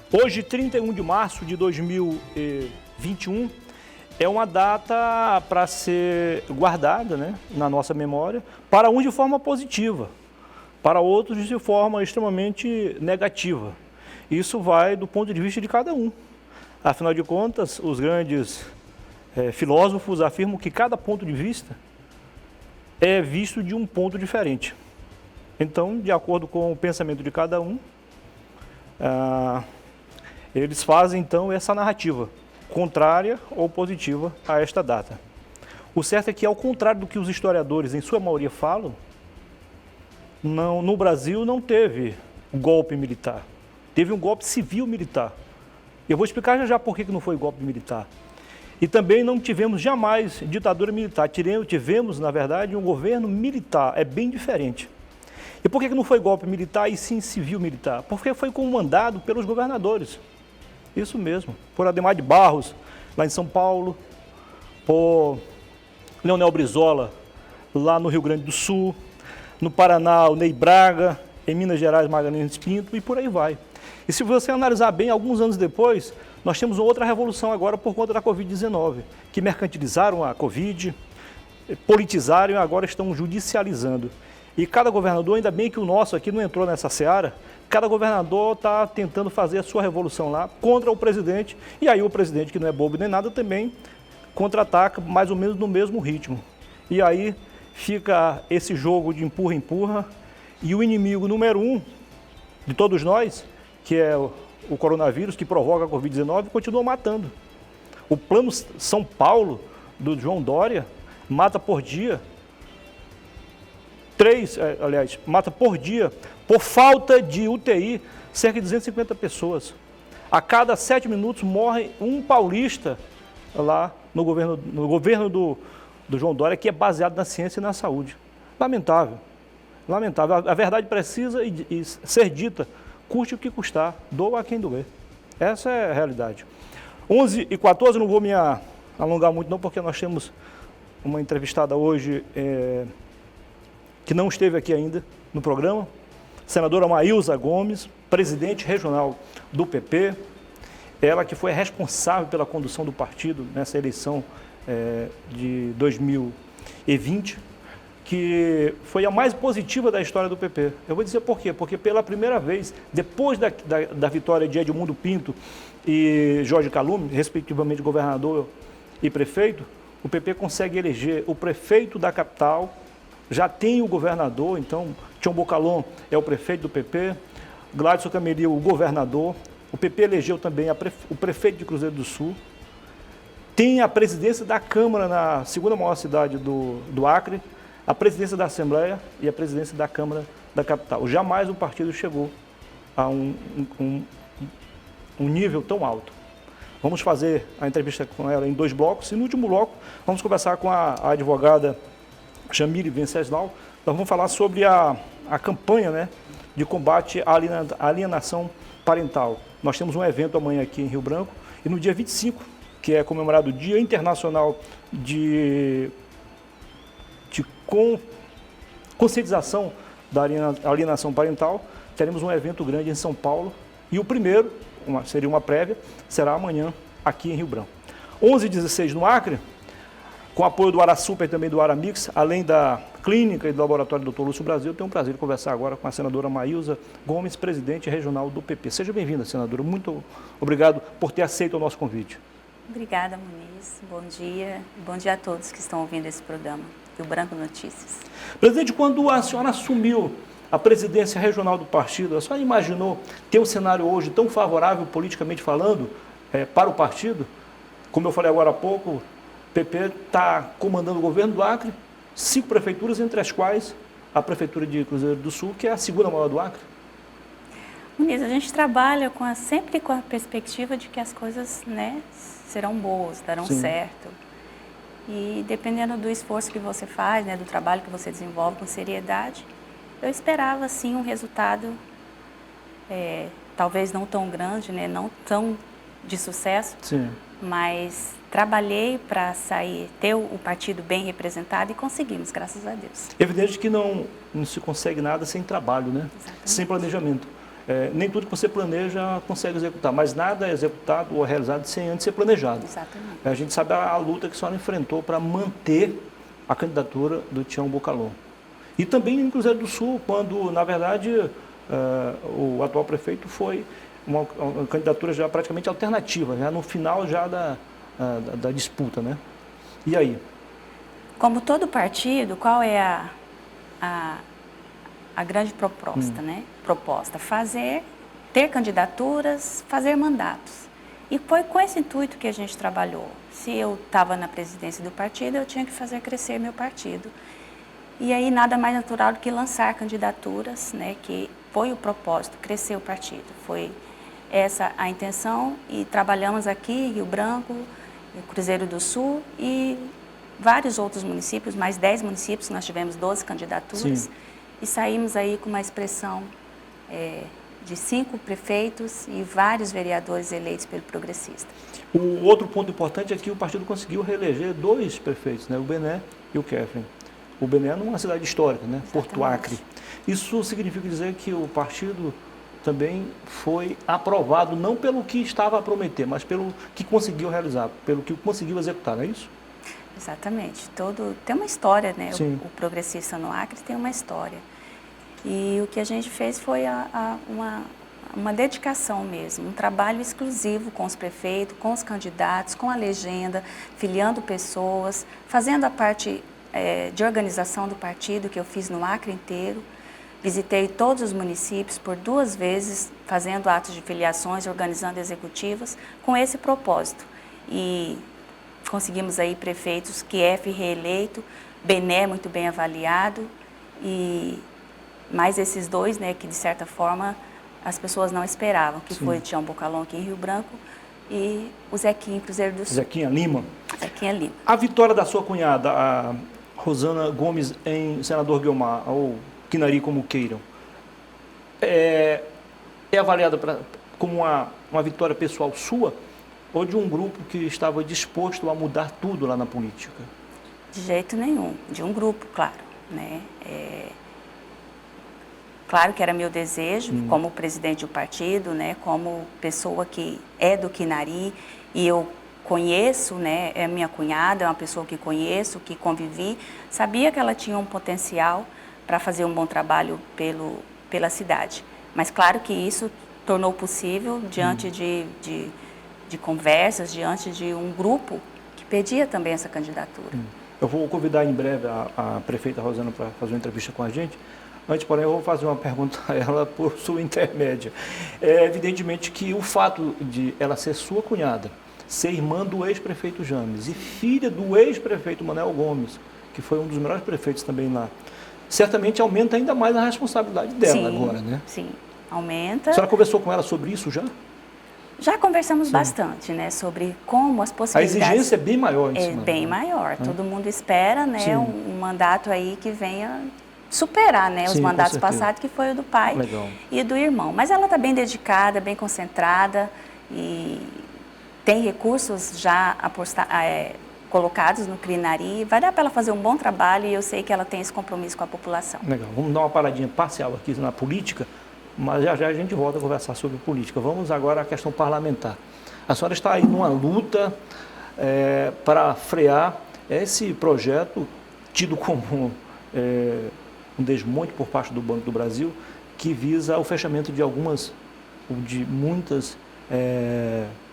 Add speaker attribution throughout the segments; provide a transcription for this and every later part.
Speaker 1: Hoje, 31 de março de 2021, é uma data para ser guardada, né, na nossa memória, para uns de forma positiva, para outros de forma extremamente negativa. Isso vai do ponto de vista de cada um. Afinal de contas, os grandes filósofos afirmam que cada ponto de vista é visto de um ponto diferente. Então, de acordo com o pensamento de cada um, eles fazem então essa narrativa, contrária ou positiva a esta data. O certo é que, ao contrário do que os historiadores, em sua maioria, falam, no Brasil não teve golpe militar, teve um golpe civil-militar. Eu vou explicar já por que não foi golpe militar. E também não tivemos jamais ditadura militar, tivemos, na verdade, um governo militar, é bem diferente. E por que não foi golpe militar e sim civil-militar? Porque foi comandado pelos governadores. Isso mesmo, por Adhemar de Barros, lá em São Paulo, por Leonel Brizola, lá no Rio Grande do Sul, no Paraná, o Ney Braga, em Minas Gerais, Magalhães Pinto, e por aí vai. E se você analisar bem, alguns anos depois, nós temos outra revolução agora por conta da Covid-19, que mercantilizaram a Covid, politizaram e agora estão judicializando. E cada governador, ainda bem que o nosso aqui não entrou nessa seara, cada governador está tentando fazer a sua revolução lá contra o presidente, e aí o presidente, que não é bobo nem nada, também contra-ataca mais ou menos no mesmo ritmo. E aí fica esse jogo de empurra-empurra, e o inimigo número 1 de todos nós, que é o coronavírus, que provoca a Covid-19, continua matando. O plano São Paulo, do João Dória, mata por dia, mata por dia, por falta de UTI, cerca de 250 pessoas. A cada 7 minutos morre um paulista lá no governo do João Dória, que é baseado na ciência e na saúde. Lamentável, lamentável. A verdade precisa ser dita, custe o que custar, doa a quem doer. Essa é a realidade. 11h14, não vou me alongar muito não, porque nós temos uma entrevistada hoje que não esteve aqui ainda no programa, senadora Maílza Gomes, presidente regional do PP, ela que foi responsável pela condução do partido nessa eleição de 2020, que foi a mais positiva da história do PP. Eu vou dizer por quê, porque pela primeira vez, depois da vitória de Edmundo Pinto e Jorge Calume, respectivamente governador e prefeito, o PP consegue eleger o prefeito da capital, já tem o governador, então Tião Bocalon é o prefeito do PP, Gladson Cameril o governador, o PP elegeu também o prefeito de Cruzeiro do Sul, tem a presidência da Câmara na segunda maior cidade do Acre, a presidência da Assembleia e a presidência da Câmara da capital. Jamais um partido chegou a um nível tão alto. Vamos fazer a entrevista com ela em 2 blocos, e no último bloco vamos conversar com a advogada Jamile Venceslau. Nós vamos falar sobre a campanha, né, de combate à alienação parental. Nós temos um evento amanhã aqui em Rio Branco, e no dia 25, que é comemorado o Dia Internacional de conscientização da alienação parental, teremos um evento grande em São Paulo, e o primeiro, seria uma prévia, será amanhã aqui em Rio Branco. 11h16 no Acre, com apoio do Arasuper e também do Aramix, além da clínica e do laboratório do Dr. Lúcio Brasil, eu tenho o prazer de conversar agora com a senadora Maílza Gomes, presidente regional do PP. Seja bem-vinda, senadora. Muito obrigado por ter aceito o nosso convite.
Speaker 2: Obrigada, Muniz. Bom dia. Bom dia a todos que estão ouvindo esse programa, Rio Branco Notícias.
Speaker 1: Presidente, quando a senhora assumiu a presidência regional do partido, a senhora imaginou ter um cenário hoje tão favorável, politicamente falando, para o partido? Como eu falei agora há pouco, o PP está comandando o governo do Acre, 5 prefeituras, entre as quais a prefeitura de Cruzeiro do Sul, que é a segunda maior do Acre.
Speaker 2: Muniz, a gente trabalha sempre com a perspectiva de que as coisas, né, serão boas, darão
Speaker 1: Sim.
Speaker 2: certo. E dependendo do esforço que você faz, né, do trabalho que você desenvolve com seriedade, eu esperava sim um resultado, talvez não tão grande, né, não tão de sucesso,
Speaker 1: Sim.
Speaker 2: mas trabalhei para ter o partido bem representado e conseguimos, graças a Deus.
Speaker 1: Evidente que não se consegue nada sem trabalho, né?
Speaker 2: Exatamente.
Speaker 1: Sem planejamento. nem tudo que você planeja consegue executar, mas nada é executado ou realizado sem antes ser planejado.
Speaker 2: Exatamente.
Speaker 1: A gente sabe a luta que a senhora enfrentou para manter a candidatura do Tião Bocalhau. E também em Cruzeiro do Sul, quando, na verdade, o atual prefeito foi uma candidatura já praticamente alternativa, já no final já da disputa, né? E aí?
Speaker 2: Como todo partido, qual é a grande proposta, né? Proposta, ter candidaturas, fazer mandatos. E foi com esse intuito que a gente trabalhou. Se eu estava na presidência do partido, eu tinha que fazer crescer meu partido. E aí nada mais natural do que lançar candidaturas, né? Que foi o propósito, crescer o partido. Foi essa a intenção e trabalhamos aqui em Rio Branco, Cruzeiro do Sul e vários outros municípios, mais 10 municípios, nós tivemos 12 candidaturas. Sim. E saímos aí com uma expressão de 5 prefeitos e vários vereadores eleitos pelo Progressista.
Speaker 1: O outro ponto importante é que o partido conseguiu reeleger 2 prefeitos, né? O Bené e o Kefren. O Bené é numa cidade histórica, né? Porto Acre. Isso significa dizer que o partido também foi aprovado, não pelo que estava a prometer, mas pelo que conseguiu realizar, pelo que conseguiu executar, não é isso?
Speaker 2: Exatamente. Tem uma história, né? O Progressista no Acre tem uma história. E o que a gente fez foi uma dedicação mesmo, um trabalho exclusivo com os prefeitos, com os candidatos, com a legenda, filiando pessoas, fazendo a parte de organização do partido que eu fiz no Acre inteiro. Visitei todos os municípios por 2 vezes, fazendo atos de filiações, organizando executivas, com esse propósito. E conseguimos aí prefeitos, Kefren reeleito, Bené muito bem avaliado, e mais esses 2, né, que de certa forma as pessoas não esperavam, que foi o Tião Bocalhau aqui em Rio Branco e o Zequinha em Cruzeiro do Sul.
Speaker 1: Zequinha Lima.
Speaker 2: Zequinha Lima.
Speaker 1: A vitória da sua cunhada, a Rosana Gomes, em Senador Guiomar, ou Quinari, como queiram, é avaliada como uma vitória pessoal sua ou de um grupo que estava disposto a mudar tudo lá na política?
Speaker 2: De jeito nenhum, de um grupo, claro, né? Claro que era meu desejo, como presidente do partido, né? Como pessoa que é do Quinari, e eu conheço, né? É minha cunhada, é uma pessoa que conheço, que convivi, sabia que ela tinha um potencial para fazer um bom trabalho pela cidade. Mas claro que isso tornou possível diante de conversas, diante de um grupo que pedia também essa candidatura.
Speaker 1: Eu vou convidar em breve a prefeita Rosana para fazer uma entrevista com a gente. Antes, porém, eu vou fazer uma pergunta a ela por sua intermédia. Evidentemente que o fato de ela ser sua cunhada, ser irmã do ex-prefeito James e filha do ex-prefeito Manuel Gomes, que foi um dos melhores prefeitos também lá, certamente aumenta ainda mais a responsabilidade dela agora, né?
Speaker 2: Sim, aumenta.
Speaker 1: A senhora conversou com ela sobre isso já?
Speaker 2: Já conversamos bastante, né, sobre como as possibilidades...
Speaker 1: A exigência é bem maior em cima.
Speaker 2: É bem maior. Todo mundo espera, né, um mandato aí que venha superar, né, os mandatos passados, que foi o do pai e do irmão. Mas ela está bem dedicada, bem concentrada e tem recursos já colocados no Quinari. Vai dar para ela fazer um bom trabalho e eu sei que ela tem esse compromisso com a população.
Speaker 1: Legal. Vamos dar uma paradinha parcial aqui na política, mas já já a gente volta a conversar sobre política. Vamos agora à questão parlamentar. A senhora está aí numa luta para frear esse projeto tido como um desmonte por parte do Banco do Brasil, que visa o fechamento de muitas,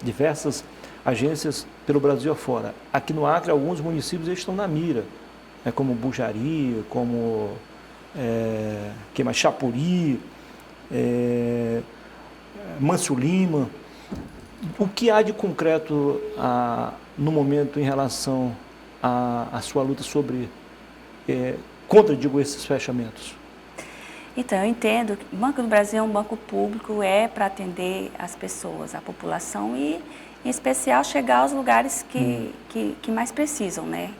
Speaker 1: diversas agências pelo Brasil afora. Aqui no Acre, alguns municípios estão na mira, como Bujari, como Chapuri, Mâncio Lima. O que há de concreto no momento em relação à sua luta contra, esses fechamentos?
Speaker 2: Então, eu entendo que o Banco do Brasil é um banco público, para atender as pessoas, a população e, em especial, chegar aos lugares que mais precisam, né?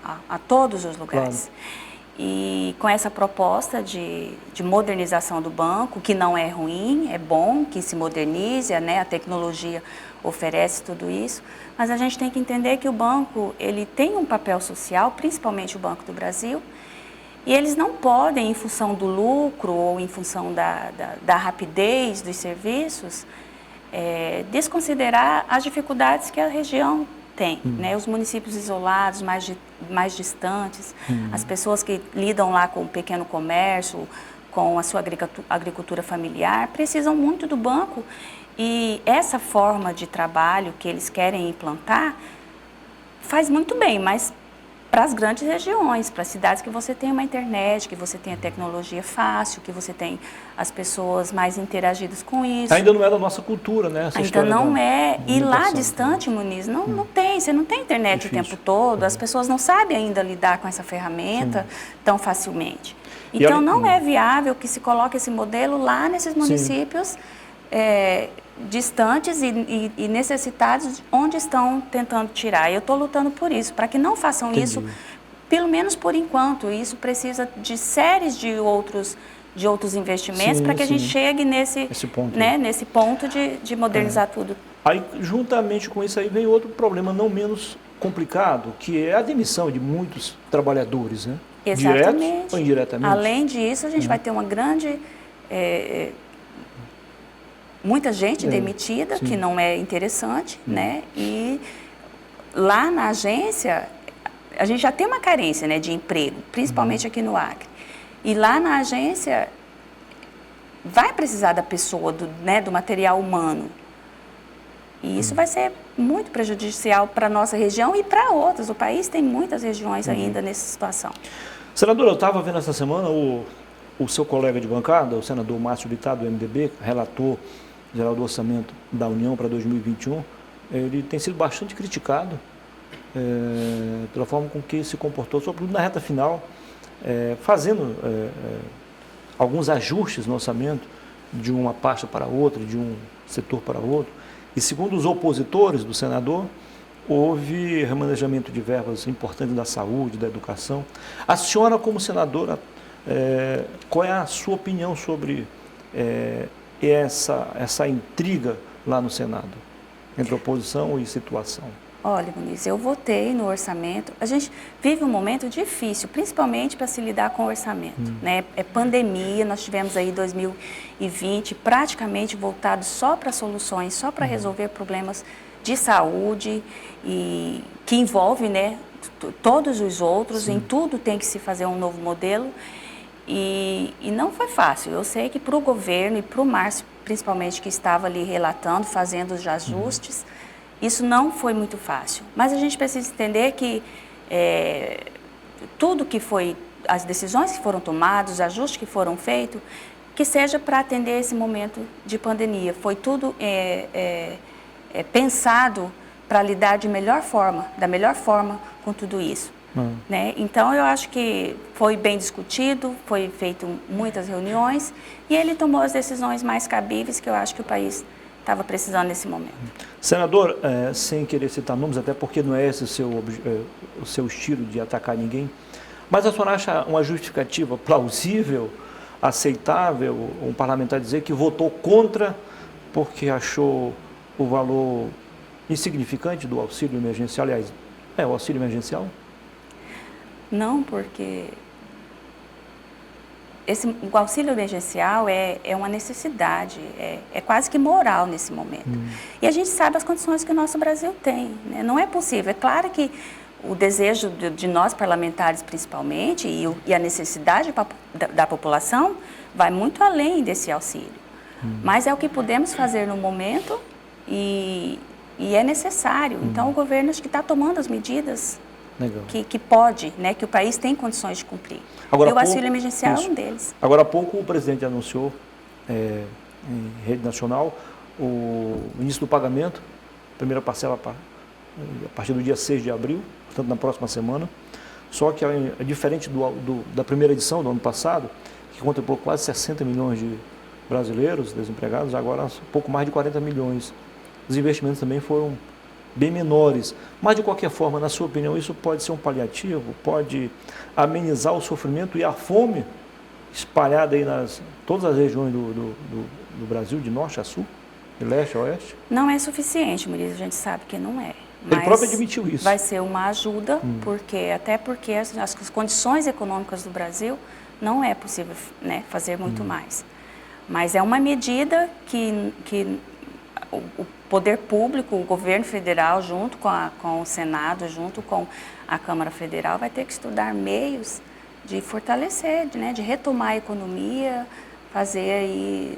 Speaker 2: A todos os lugares. Claro. E com essa proposta de modernização do banco, que não é ruim, é bom que se modernize, né? A tecnologia oferece tudo isso, mas a gente tem que entender que o banco ele tem um papel social, principalmente o Banco do Brasil, E eles não podem, em função do lucro ou em função da rapidez dos serviços, desconsiderar as dificuldades que a região tem, né? Os municípios isolados, mais distantes, as pessoas que lidam lá com o pequeno comércio, com a sua agricultura familiar, precisam muito do banco. E essa forma de trabalho que eles querem implantar faz muito bem, mas para as grandes regiões, para as cidades que você tem uma internet, que você tem a tecnologia fácil, que você tem as pessoas mais interagidas com isso.
Speaker 1: Ainda não é da nossa cultura, né? Essa
Speaker 2: Ainda não é. E lá
Speaker 1: distante,
Speaker 2: Muniz, não tem. Você não tem internet o tempo todo, as pessoas não sabem ainda lidar com essa ferramenta tão facilmente. Então, não é viável que se coloque esse modelo lá nesses municípios distantes e necessitados, onde estão tentando tirar. Eu estou lutando por isso, para que não façam isso, pelo menos por enquanto. Isso precisa de séries de outros investimentos para que a gente chegue nesse ponto de modernizar tudo.
Speaker 1: Aí, juntamente com isso, aí vem outro problema não menos complicado, que é a demissão de muitos trabalhadores, né?
Speaker 2: Exatamente.
Speaker 1: Diretos ou indiretamente.
Speaker 2: Além disso, a gente vai ter uma grande... muita gente demitida, que não é interessante, né? E lá na agência, a gente já tem uma carência, né, de emprego, principalmente aqui no Acre. E lá na agência, vai precisar da pessoa, do material humano. E isso vai ser muito prejudicial para a nossa região e para outras. O país tem muitas regiões ainda nessa situação.
Speaker 1: Senadora, eu estava vendo essa semana o seu colega de bancada, o senador Márcio Bittar, do MDB, relator geral do orçamento da União para 2021, ele tem sido bastante criticado pela forma com que se comportou, sobretudo na reta final, fazendo alguns ajustes no orçamento de uma pasta para outra, de um setor para outro. E segundo os opositores do senador, houve remanejamento de verbas importantes da saúde, da educação. A senhora, como senadora, qual é a sua opinião sobre essa intriga lá no Senado, entre oposição e situação?
Speaker 2: Olha, Muniz, eu votei no orçamento. A gente vive um momento difícil, principalmente para se lidar com o orçamento, né? É pandemia, nós tivemos aí 2020 praticamente voltado só para soluções, só para resolver problemas de saúde, e que envolve, né, todos os outros. Em tudo tem que se fazer um novo modelo. E não foi fácil. Eu sei que para o governo e para o Márcio, principalmente, que estava ali relatando, fazendo os ajustes, isso não foi muito fácil. Mas a gente precisa entender que tudo que foi, as decisões que foram tomadas, os ajustes que foram feitos, que seja para atender esse momento de pandemia. Foi tudo pensado para lidar da melhor forma com tudo isso. Né? Então, eu acho que foi bem discutido, foi feito muitas reuniões e ele tomou as decisões mais cabíveis que eu acho que o país estava precisando nesse momento.
Speaker 1: Senador, sem querer citar nomes, até porque não é esse o seu estilo de atacar ninguém, mas a senhora acha uma justificativa plausível, aceitável, um parlamentar dizer que votou contra porque achou o valor insignificante do auxílio emergencial? Aliás, o auxílio emergencial?
Speaker 2: Não, porque o auxílio emergencial é uma necessidade, é quase que moral nesse momento. E a gente sabe as condições que o nosso Brasil tem, né? Não é possível. É claro que o desejo de nós parlamentares, principalmente, e a necessidade da população vai muito além desse auxílio. Mas é o que podemos fazer no momento e é necessário. Então, o governo acho que está tomando as medidas que pode, né, que o país tem condições de cumprir.
Speaker 1: Agora,
Speaker 2: e o auxílio emergencial é um deles.
Speaker 1: Agora há pouco o presidente anunciou em rede nacional o início do pagamento, primeira parcela a partir do dia 6 de abril, portanto na próxima semana. Só que é diferente da primeira edição do ano passado, que contemplou quase 60 milhões de brasileiros desempregados, agora um pouco mais de 40 milhões. Os investimentos também foram bem menores, mas de qualquer forma, na sua opinião, isso pode ser um paliativo, pode amenizar o sofrimento e a fome espalhada aí todas as regiões do Brasil, de norte a sul, de leste a oeste?
Speaker 2: Não é suficiente, Murilo, a gente sabe que não é.
Speaker 1: Ele próprio admitiu isso.
Speaker 2: Vai ser uma ajuda, até porque as condições econômicas do Brasil não é possível, né, fazer muito mais. Mas é uma medida que o poder público, o governo federal, junto com o Senado, junto com a Câmara Federal, vai ter que estudar meios de fortalecer, né, de retomar a economia, fazer aí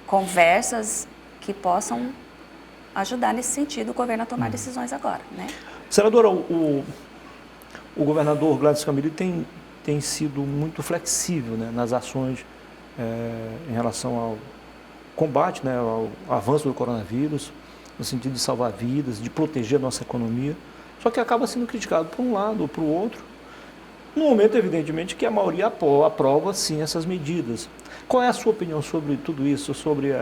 Speaker 2: conversas que possam ajudar nesse sentido o governo a tomar decisões agora, né?
Speaker 1: Senadora, o governador Gladys Camille tem sido muito flexível, né, nas ações em relação ao combate, né, ao avanço do coronavírus, no sentido de salvar vidas, de proteger a nossa economia, só que acaba sendo criticado por um lado ou por outro, no momento, evidentemente, que a maioria aprova, sim, essas medidas. Qual é a sua opinião sobre tudo isso, sobre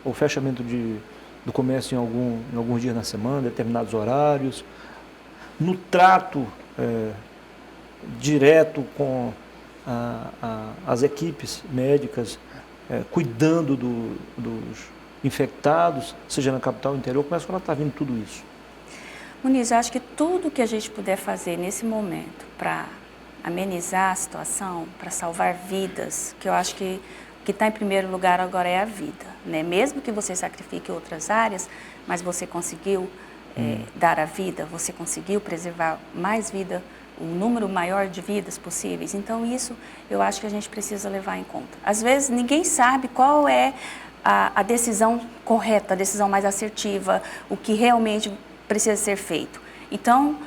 Speaker 1: o fechamento do comércio em alguns dias na semana, determinados horários, no trato direto com as equipes médicas, cuidando dos infectados, seja na capital ou no interior? Como é que ela está vendo tudo isso?
Speaker 2: Muniz, eu acho que tudo que a gente puder fazer nesse momento para amenizar a situação, para salvar vidas, que eu acho que o que está em primeiro lugar agora é a vida, né? Mesmo que você sacrifique outras áreas, mas você conseguiu dar a vida, você conseguiu preservar mais vida, um número maior de vidas possíveis. Então isso eu acho que a gente precisa levar em conta. Às vezes ninguém sabe qual é a decisão correta, a decisão mais assertiva, o que realmente precisa ser feito. Então,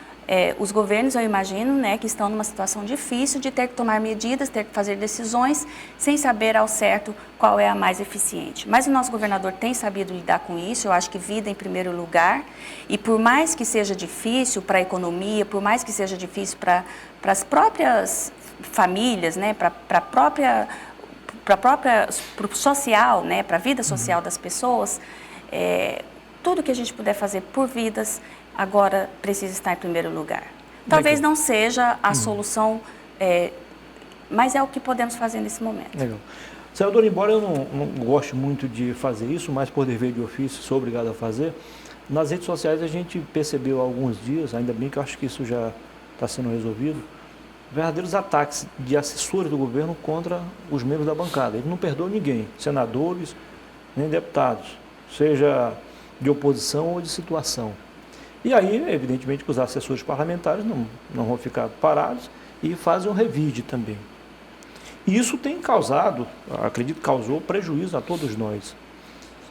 Speaker 2: os governos, eu imagino, né, que estão numa situação difícil de ter que tomar medidas, ter que fazer decisões, sem saber ao certo qual é a mais eficiente. Mas o nosso governador tem sabido lidar com isso, eu acho que vida em primeiro lugar, e por mais que seja difícil para a economia, por mais que seja difícil para as próprias famílias, né, para o social, né, para a vida social das pessoas, tudo que a gente puder fazer por vidas, agora precisa estar em primeiro lugar. Talvez não seja a solução, mas é o que podemos fazer nesse momento.
Speaker 1: Legal. Senador, embora eu não goste muito de fazer isso, mas por dever de ofício sou obrigado a fazer, nas redes sociais a gente percebeu há alguns dias, ainda bem que eu acho que isso já está sendo resolvido, verdadeiros ataques de assessores do governo contra os membros da bancada. Ele não perdoa ninguém, senadores nem deputados, seja de oposição ou de situação. E aí, evidentemente, que os assessores parlamentares não vão ficar parados e fazem um revide também. E isso tem causado, acredito que causou prejuízo a todos nós.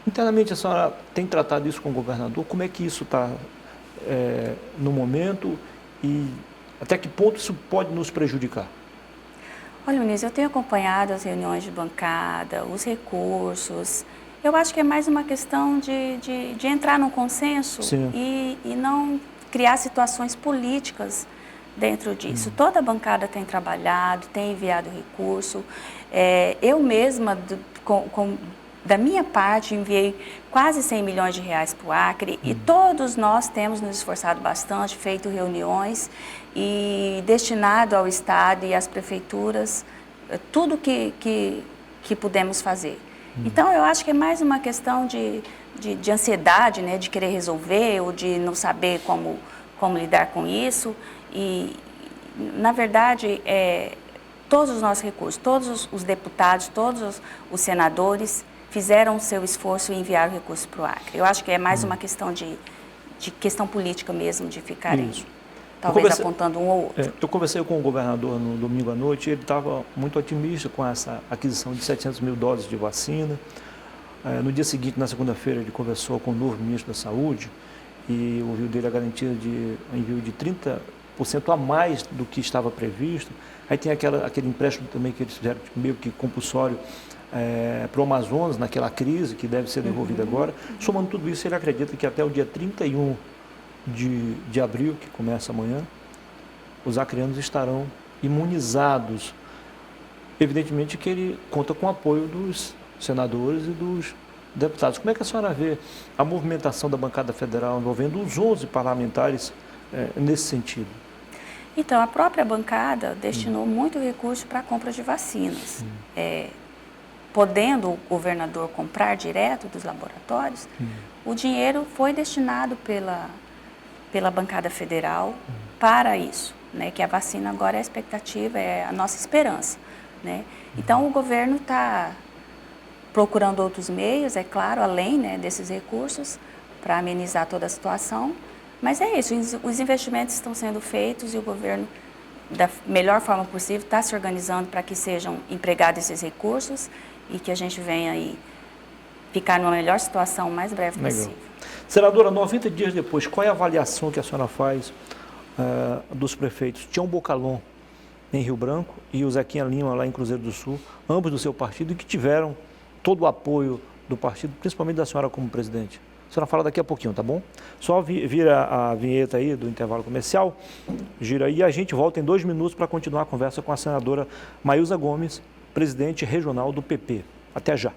Speaker 1: Internamente, a senhora tem tratado isso com o governador? Como é que isso está no momento e até que ponto isso pode nos prejudicar?
Speaker 2: Olha, Muniz, eu tenho acompanhado as reuniões de bancada, os recursos. Eu acho que é mais uma questão de entrar num consenso e não criar situações políticas dentro disso. Toda a bancada tem trabalhado, tem enviado recurso. Eu mesma, da minha parte, enviei quase 100 milhões de reais para o Acre e todos nós temos nos esforçado bastante, feito reuniões e destinado ao Estado e às prefeituras tudo que pudemos fazer. Então, eu acho que é mais uma questão de ansiedade, né, de querer resolver ou de não saber como lidar com isso. E, na verdade, todos os nossos recursos, todos os deputados, todos os senadores fizeram o seu esforço e enviaram recursos para o Acre. Eu acho que é mais uma questão de questão política mesmo, de ficarem talvez apontando um ou outro.
Speaker 1: Eu conversei com o governador no domingo à noite e ele estava muito otimista com essa aquisição de 700 mil doses de vacina. No dia seguinte, na segunda-feira, ele conversou com o novo ministro da Saúde e ouviu dele a garantia de envio de 30% a mais do que estava previsto. Aí tem aquele empréstimo também que eles fizeram meio que compulsório para o Amazonas, naquela crise que deve ser devolvida agora. Somando tudo isso, ele acredita que até o dia 31 de abril, que começa amanhã, os acreanos estarão imunizados. Evidentemente que ele conta com o apoio dos senadores e dos deputados. Como é que a senhora vê a movimentação da bancada federal envolvendo os 11 parlamentares nesse sentido?
Speaker 2: Então, a própria bancada destinou muito recurso para a compra de vacinas. Podendo o governador comprar direto dos laboratórios, o dinheiro foi destinado pela bancada federal para isso, né? Que a vacina agora é a expectativa, é a nossa esperança, né? Então, o governo está procurando outros meios, é claro, além, né, desses recursos, para amenizar toda a situação. Mas é isso, os investimentos estão sendo feitos e o governo, da melhor forma possível, está se organizando para que sejam empregados esses recursos e que a gente venha aí ficar numa melhor situação o mais breve possível.
Speaker 1: Senadora, 90 dias depois, qual é a avaliação que a senhora faz dos prefeitos Tião Bocalon, em Rio Branco, e o Zequinha Lima, lá em Cruzeiro do Sul, ambos do seu partido, e que tiveram todo o apoio do partido, principalmente da senhora como presidente? A senhora fala daqui a pouquinho, tá bom? Só vira a vinheta aí do intervalo comercial, gira aí, e a gente volta em 2 minutos para continuar a conversa com a senadora Maílza Gomes, presidente regional do PP. Até já.